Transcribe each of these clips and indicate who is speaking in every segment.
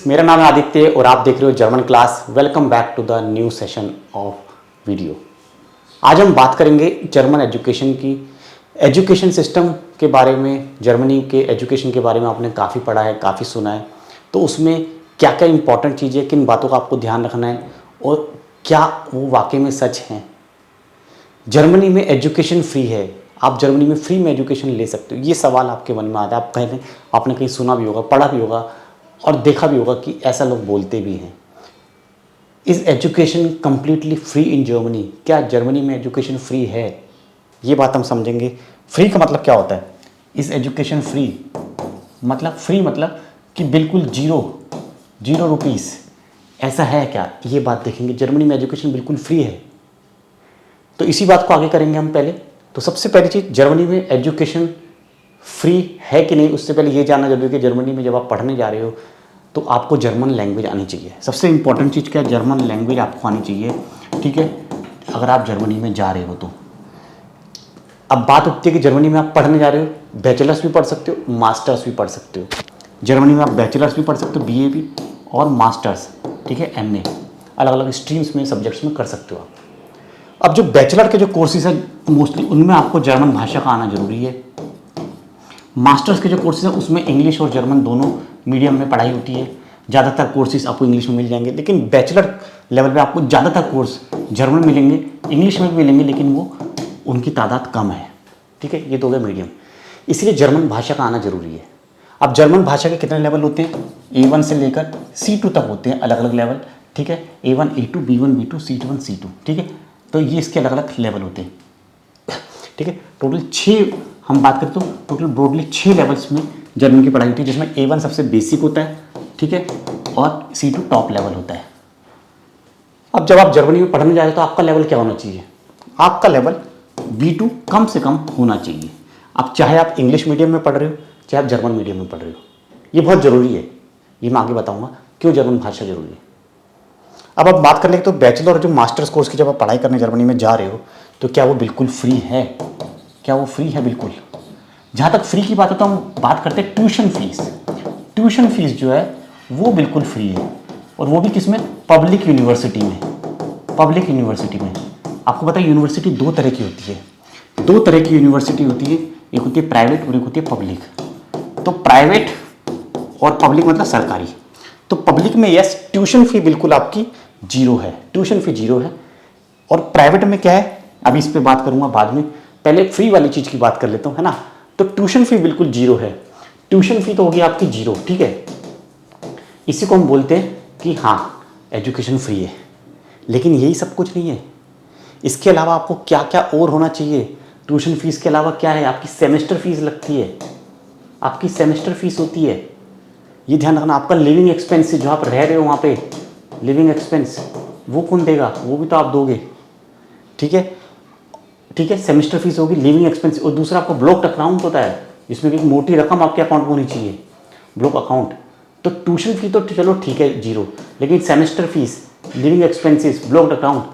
Speaker 1: मेरा नाम है आदित्य और आप देख रहे हो German class. Welcome back to the new session of video. आज हम बात करेंगे जर्मन एजुकेशन की। एजुकेशन सिस्टम के बारे में, जर्मनी के एजुकेशन के बारे में आपने काफ़ी पढ़ा है, काफ़ी सुना है। तो उसमें क्या क्या इंपॉर्टेंट चीज़ें, किन बातों का आपको ध्यान रखना है और क्या वो वाकई में सच हैं। जर्मनी में एजुकेशन फ्री है, आप जर्मनी में फ्री में एजुकेशन ले सकते हो। ये सवाल आपके मन में आता है, आप कहीं आपने कहीं सुना भी होगा, पढ़ा भी होगा और देखा भी होगा कि ऐसा लोग बोलते भी हैं। Is education completely free in Germany? क्या जर्मनी में एजुकेशन फ्री है? ये बात हम समझेंगे। फ्री का मतलब क्या होता है? इज एजुकेशन फ्री मतलब, फ्री मतलब कि बिल्कुल जीरो रुपीस, ऐसा है क्या? ये बात देखेंगे। जर्मनी में एजुकेशन बिल्कुल फ्री है, तो इसी बात को आगे करेंगे हम। पहले तो सबसे पहली चीज़, जर्मनी में एजुकेशन फ्री है कि नहीं, उससे पहले ये जानना जरूरी है कि जर्मनी में जब आप पढ़ने जा रहे हो तो आपको जर्मन लैंग्वेज आनी चाहिए। सबसे इंपॉर्टेंट चीज़ क्या है? जर्मन लैंग्वेज आपको आनी चाहिए, ठीक है, अगर आप जर्मनी में जा रहे हो तो। अब बात उठती है कि जर्मनी में आप पढ़ने जा रहे हो, बैचलर्स भी पढ़ सकते हो, मास्टर्स भी पढ़ सकते हो। जर्मनी में आप बैचलर्स भी पढ़ सकते हो, बीए भी, और मास्टर्स, ठीक है, एमए, अलग अलग स्ट्रीम्स में, सब्जेक्ट्स में कर सकते हो आप। अब जो बैचलर के जो कोर्सेज हैं मोस्टली, उनमें आपको जर्मन भाषा का आना जरूरी है। मास्टर्स के जो कोर्सेज हैं उसमें इंग्लिश और जर्मन दोनों मीडियम में पढ़ाई होती है। ज़्यादातर कोर्सेज आपको इंग्लिश में मिल जाएंगे, लेकिन बैचलर लेवल पे आपको ज़्यादातर कोर्स जर्मन मिलेंगे, इंग्लिश में भी मिलेंगे, लेकिन वो उनकी तादाद कम है, ठीक है। ये तो हो गया मीडियम, इसलिए जर्मन भाषा का आना जरूरी है। अब जर्मन भाषा के कितने लेवल होते हैं? A1 से लेकर C2 तक होते हैं, अलग अलग लेवल, ठीक है। A1 A2 B1 B2 C1 C2, ठीक है। तो ये इसके अलग अलग लेवल होते हैं, ठीक है। टोटल 6 हम बात करें तो टोटल ब्रॉडली 6 लेवल्स में जर्मन की पढ़ाई होती है, जिसमें A1 सबसे बेसिक होता है, ठीक है, और C2 टॉप लेवल होता है। अब जब आप जर्मनी में पढ़ने जा रहे हो तो आपका लेवल क्या होना चाहिए? आपका लेवल B2 कम से कम होना चाहिए। अब चाहे आप इंग्लिश मीडियम में पढ़ रहे हो, चाहे आप जर्मन मीडियम में पढ़ रहे हो, ये बहुत ज़रूरी है। ये मैं आगे बताऊंगा क्यों जर्मन भाषा जरूरी है। अब आप बात कर लेंगे तो बैचलर और जो मास्टर्स कोर्स की जब आप पढ़ाई करने जर्मनी में जा रहे हो तो क्या वो बिल्कुल फ्री है? क्या वो फ्री है? बिल्कुल। जहाँ तक फ्री की बात है तो हम बात करते हैं ट्यूशन फीस। ट्यूशन फीस जो है वो बिल्कुल फ्री है, और वो भी किसमें? पब्लिक यूनिवर्सिटी में। पब्लिक यूनिवर्सिटी में आपको पता है यूनिवर्सिटी 2 तरह की होती है। 2 तरह की यूनिवर्सिटी होती है, एक होती है प्राइवेट और एक होती है पब्लिक। तो प्राइवेट और पब्लिक मतलब सरकारी। तो पब्लिक में यस, ट्यूशन फी बिल्कुल आपकी जीरो है, ट्यूशन फी जीरो है। और प्राइवेट में क्या है, अभी इस पे बात करूंगा बाद में, पहले फ्री वाली चीज की बात कर लेता हूं, है ना। तो ट्यूशन फी बिल्कुल जीरो है। ट्यूशन फी तो होगी आपकी जीरो, ठीक है। इसी को हम बोलते हैं कि हाँ एजुकेशन फ्री है। लेकिन यही सब कुछ नहीं है, इसके अलावा आपको क्या क्या और होना चाहिए? ट्यूशन फीस के अलावा क्या है? आपकी सेमेस्टर फीस लगती है, आपकी सेमेस्टर फीस होती है। ये ध्यान रखना। आपका लिविंग एक्सपेंस, जो आप रह रहे हो वहाँ पे, लिविंग एक्सपेंस वो कौन देगा? वो भी तो आप दोगे, ठीक है, ठीक है। सेमेस्टर फीस होगी, लिविंग एक्सपेंस, और दूसरा आपको ब्लॉक अकाउंट होता है, जिसमें एक मोटी रकम आपके अकाउंट में होनी चाहिए, ब्लॉक अकाउंट। तो ट्यूशन फी तो चलो ठीक है जीरो, लेकिन semester fees, living expenses, block account,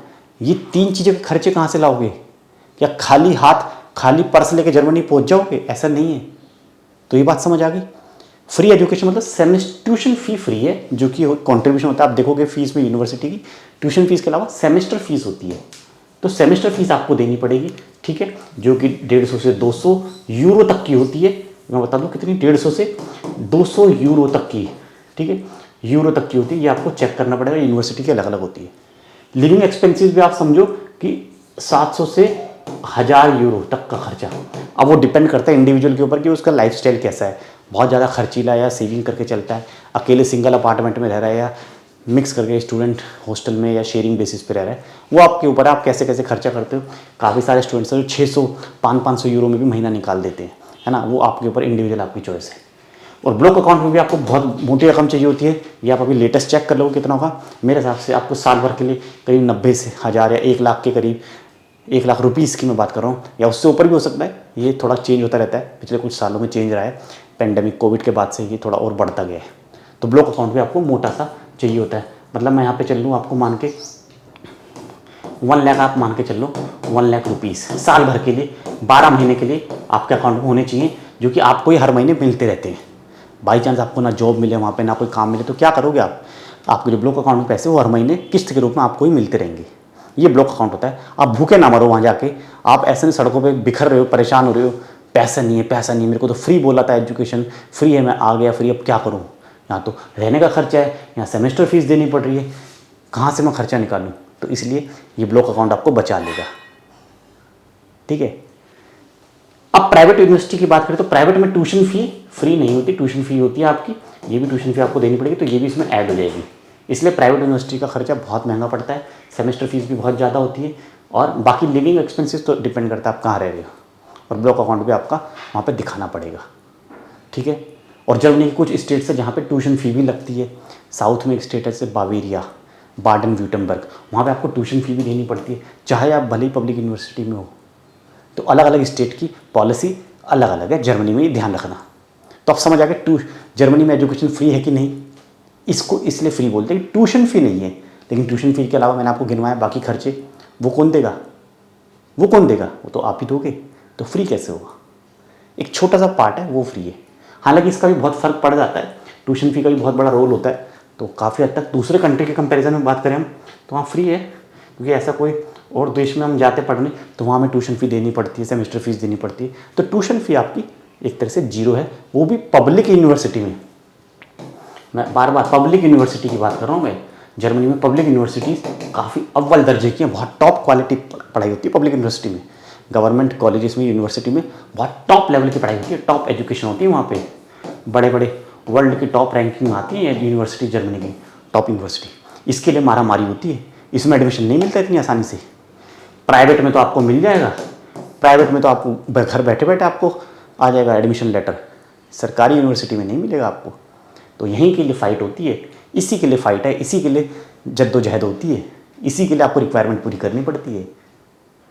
Speaker 1: ये 3 चीज़ों के खर्चे कहाँ से लाओगे? क्या खाली हाथ, खाली पर्स लेके जर्मनी पहुंच जाओगे? ऐसा नहीं है। तो ये बात समझ आ गई। फ्री एजुकेशन मतलब सेमेस्टर, ट्यूशन फी फ्री है जो कि कंट्रीब्यूशन होता है। आप देखोगे फीस में यूनिवर्सिटी की ट्यूशन फीस के अलावा सेमेस्टर फीस होती है, तो सेमेस्टर फीस आपको देनी पड़ेगी, ठीक है, जो कि 150 से 200 यूरो तक की होती है। मैं बता दूं कितनी, 150 से 200 यूरो तक की, ठीक है, यूरो तक की होती है। ये आपको चेक करना पड़ेगा, यूनिवर्सिटी की अलग अलग होती है। लिविंग एक्सपेंसेस भी आप समझो कि 700 से 1000 यूरो तक का खर्चा। अब वो डिपेंड करता है इंडिविजुअल के ऊपर कि उसका लाइफस्टाइल कैसा है, बहुत ज़्यादा खर्चीला या सेविंग करके चलता है, अकेले सिंगल अपार्टमेंट में रह रहा है, या मिक्स करके स्टूडेंट हॉस्टल में या शेयरिंग बेसिस पे रह रहा है, वो आपके ऊपर है, आप कैसे कैसे खर्चा करते हो। काफ़ी सारे स्टूडेंट्स हैं जो 600 500 यूरो में भी महीना निकाल देते हैं, है ना। वो आपके ऊपर इंडिविजुअल, आपकी चॉइस है। और ब्लॉक अकाउंट में भी आपको बहुत मोटी रकम चाहिए होती है। ये आप अभी लेटेस्ट चेक कर लो कितना होगा। मेरे हिसाब से आपको साल भर के लिए करीब 90 से 1000 या 1 लाख के करीब, 1 लाख रुपीज़ की मैं बात कर रहा हूँ, या उससे ऊपर भी हो सकता है। ये थोड़ा चेंज होता रहता है, पिछले कुछ सालों में चेंज रहा है, पेंडेमिक कोविड के बाद से ये थोड़ा और बढ़ता गया है। तो ब्लॉक अकाउंट भी आपको मोटा सा चाहिए होता है। मतलब मैं यहाँ पे चल लूँ आपको मान के 1 लाख, आप मान के चल लो 1 लाख रुपीज़ साल भर के लिए, 12 महीने के लिए आपके अकाउंट में होने चाहिए, जो कि आपको ही हर महीने मिलते रहते हैं। बाई चांस आपको ना जॉब मिले वहाँ पे, ना कोई काम मिले, तो क्या करोगे आप? आपके जो ब्लॉक अकाउंट में पैसे वो हर महीने किस्त के रूप में आपको ही मिलते रहेंगे। ये ब्लॉक अकाउंट होता है। आप भूखे ना मरो वहाँ जाके, आप ऐसे नहीं सड़कों पे बिखर रहे हो, परेशान हो रहे हो, पैसा नहीं है, पैसा नहीं है, मेरे को तो फ्री बोला था, एजुकेशन फ्री है, मैं आ गया फ्री, अब क्या करूँ? यहाँ तो रहने का खर्चा है, यहाँ सेमेस्टर फीस देनी पड़ रही है, कहाँ से मैं खर्चा निकालूँ? तो इसलिए ये ब्लॉक अकाउंट आपको बचा लेगा। ठीक है। अब प्राइवेट यूनिवर्सिटी की बात करें तो प्राइवेट में ट्यूशन फी फ्री नहीं होती, ट्यूशन फी होती है आपकी, ये भी ट्यूशन फी आपको देनी पड़ेगी, तो ये भी इसमें ऐड हो जाएगी। इसलिए प्राइवेट यूनिवर्सिटी का खर्चा बहुत महंगा पड़ता है, सेमेस्टर फीस भी बहुत ज़्यादा होती है, और बाकी लिविंग एक्सपेंसेस तो डिपेंड करता है आप कहाँ रह रहे हो, और ब्लॉक अकाउंट भी आपका वहाँ पर दिखाना पड़ेगा। ठीक है। और जर्मनी के कुछ स्टेट्स है जहाँ पे ट्यूशन फ़ी भी लगती है। साउथ में एक स्टेट है जैसे बावेरिया, बाडन व्यूटमबर्ग, वहाँ पे आपको ट्यूशन फ़ी भी देनी पड़ती है, चाहे आप भले ही पब्लिक यूनिवर्सिटी में हो। तो अलग अलग स्टेट की पॉलिसी अलग अलग है, जर्मनी में ये ध्यान रखना। तो आप समझ आ गए जर्मनी में एजुकेशन फ्री है कि नहीं। इसको इसलिए फ्री बोलते हैं कि ट्यूशन फ़ी नहीं है, लेकिन ट्यूशन फ़ी के अलावा मैंने आपको गिनवाया बाकी खर्चे, वो कौन देगा? वो कौन देगा? वो तो आप ही दोगे। तो फ्री कैसे होगा? एक छोटा सा पार्ट है वो फ्री है। हालांकि इसका भी बहुत फ़र्क पड़ जाता है, ट्यूशन फ़ी का भी बहुत बड़ा रोल होता है। तो काफ़ी हद तक दूसरे कंट्री के कंपैरिजन में बात करें हम, तो वहाँ फ्री है, क्योंकि ऐसा कोई और देश में हम जाते पढ़ने तो वहाँ हमें ट्यूशन फ़ी देनी पड़ती है, सेमेस्टर फीस देनी पड़ती है। तो ट्यूशन फ़ी आपकी एक तरह से जीरो है, वो भी पब्लिक यूनिवर्सिटी में। मैं बार बार पब्लिक यूनिवर्सिटी की बात कर रहा हूँ। मैं जर्मनी में पब्लिक यूनिवर्सिटीज़ काफ़ी अव्वल दर्जे की हैं, बहुत टॉप क्वालिटी पढ़ाई होती है पब्लिक यूनिवर्सिटी में। गवर्नमेंट कॉलेजेस में, यूनिवर्सिटी में बहुत टॉप लेवल की पढ़ाई होती है, टॉप एजुकेशन होती है वहाँ पे। बड़े बड़े वर्ल्ड की टॉप रैंकिंग आती है यूनिवर्सिटी, जर्मनी की टॉप यूनिवर्सिटी। इसके लिए मारा मारी होती है, इसमें एडमिशन नहीं मिलता इतनी आसानी से। प्राइवेट में तो आपको मिल जाएगा, प्राइवेट में तो आपको घर बैठे बैठे आपको आ जाएगा एडमिशन लेटर, सरकारी यूनिवर्सिटी में नहीं मिलेगा आपको। तो यहीं के लिए फ़ाइट होती है, इसी के लिए फ़ाइट है, इसी के लिए जद्दोजहद होती है, इसी के लिए आपको रिक्वायरमेंट पूरी करनी पड़ती है।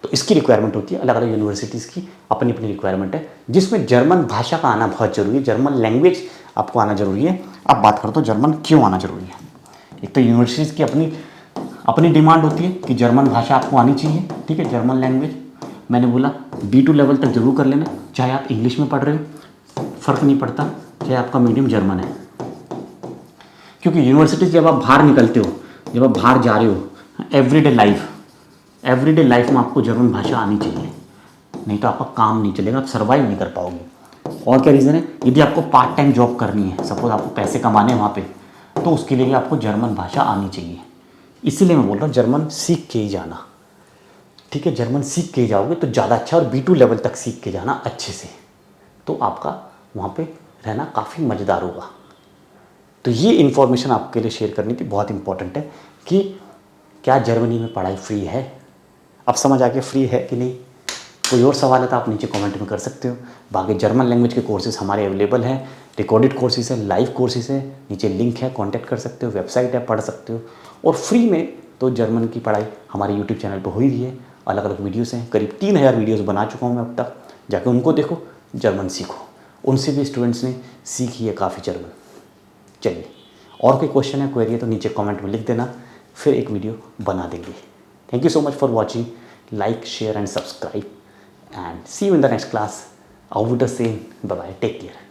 Speaker 1: तो इसकी रिक्वायरमेंट होती है, अलग अलग यूनिवर्सिटीज़ की अपनी अपनी रिक्वायरमेंट है, जिसमें जर्मन भाषा का आना बहुत ज़रूरी है, जर्मन लैंग्वेज आपको आना ज़रूरी है। अब बात करते हो जर्मन क्यों आना ज़रूरी है। एक तो यूनिवर्सिटीज़ की अपनी डिमांड होती है कि जर्मन भाषा आपको आनी चाहिए। ठीक है। जर्मन लैंग्वेज मैंने बोला B2 लेवल तक जरूर कर लेना, चाहे आप इंग्लिश में पढ़ रहे हो फ़र्क नहीं पड़ता, चाहे आपका मीडियम जर्मन है। क्योंकि यूनिवर्सिटी जब आप बाहर निकलते हो, जब आप बाहर जा रहे हो, एवरीडे लाइफ में आपको जर्मन भाषा आनी चाहिए, नहीं तो आपका काम नहीं चलेगा, आप सर्वाइव नहीं कर पाओगे। और क्या रीज़न है? यदि आपको पार्ट टाइम जॉब करनी है, सपोज आपको पैसे कमाने हैं वहाँ पे, तो उसके लिए भी आपको जर्मन भाषा आनी चाहिए। इसीलिए मैं बोल रहा हूँ जर्मन सीख के ही जाना। ठीक है। जर्मन सीख के ही जाओगे तो ज़्यादा अच्छा, और B2 लेवल तक सीख के जाना अच्छे से, तो आपका वहाँ पे रहना काफ़ी मज़ेदार होगा। तो ये इन्फॉर्मेशन आपके लिए शेयर करनी थी, बहुत इंपॉर्टेंट है कि क्या जर्मनी में पढ़ाई फ्री है। अब समझ आ गया फ्री है कि नहीं। कोई और सवाल है तो आप नीचे कमेंट में कर सकते हो। बाकी जर्मन लैंग्वेज के कोर्सेज हमारे अवेलेबल हैं, रिकॉर्डेड कोर्सेज है, लाइव कोर्सेज है, नीचे लिंक है, कांटेक्ट कर सकते हो, वेबसाइट है, पढ़ सकते हो। और फ्री में तो जर्मन की पढ़ाई हमारे यूट्यूब चैनल पर हो ही रही है, अलग अलग वीडियोज़ हैं, करीब 3000 वीडियोज़ बना चुका हूँ मैं अब तक, जाके उनको देखो, जर्मन सीखो। उनसे भी स्टूडेंट्स ने सीखी है काफ़ी जर्मन। चलिए, और कोई क्वेश्चन है, क्वेरी है तो नीचे कमेंट में लिख देना, फिर एक वीडियो बना देंगे। Thank you so much for watching, like, share and subscribe, and see you in the next class. Auf Wiedersehen. Bye bye. Take care.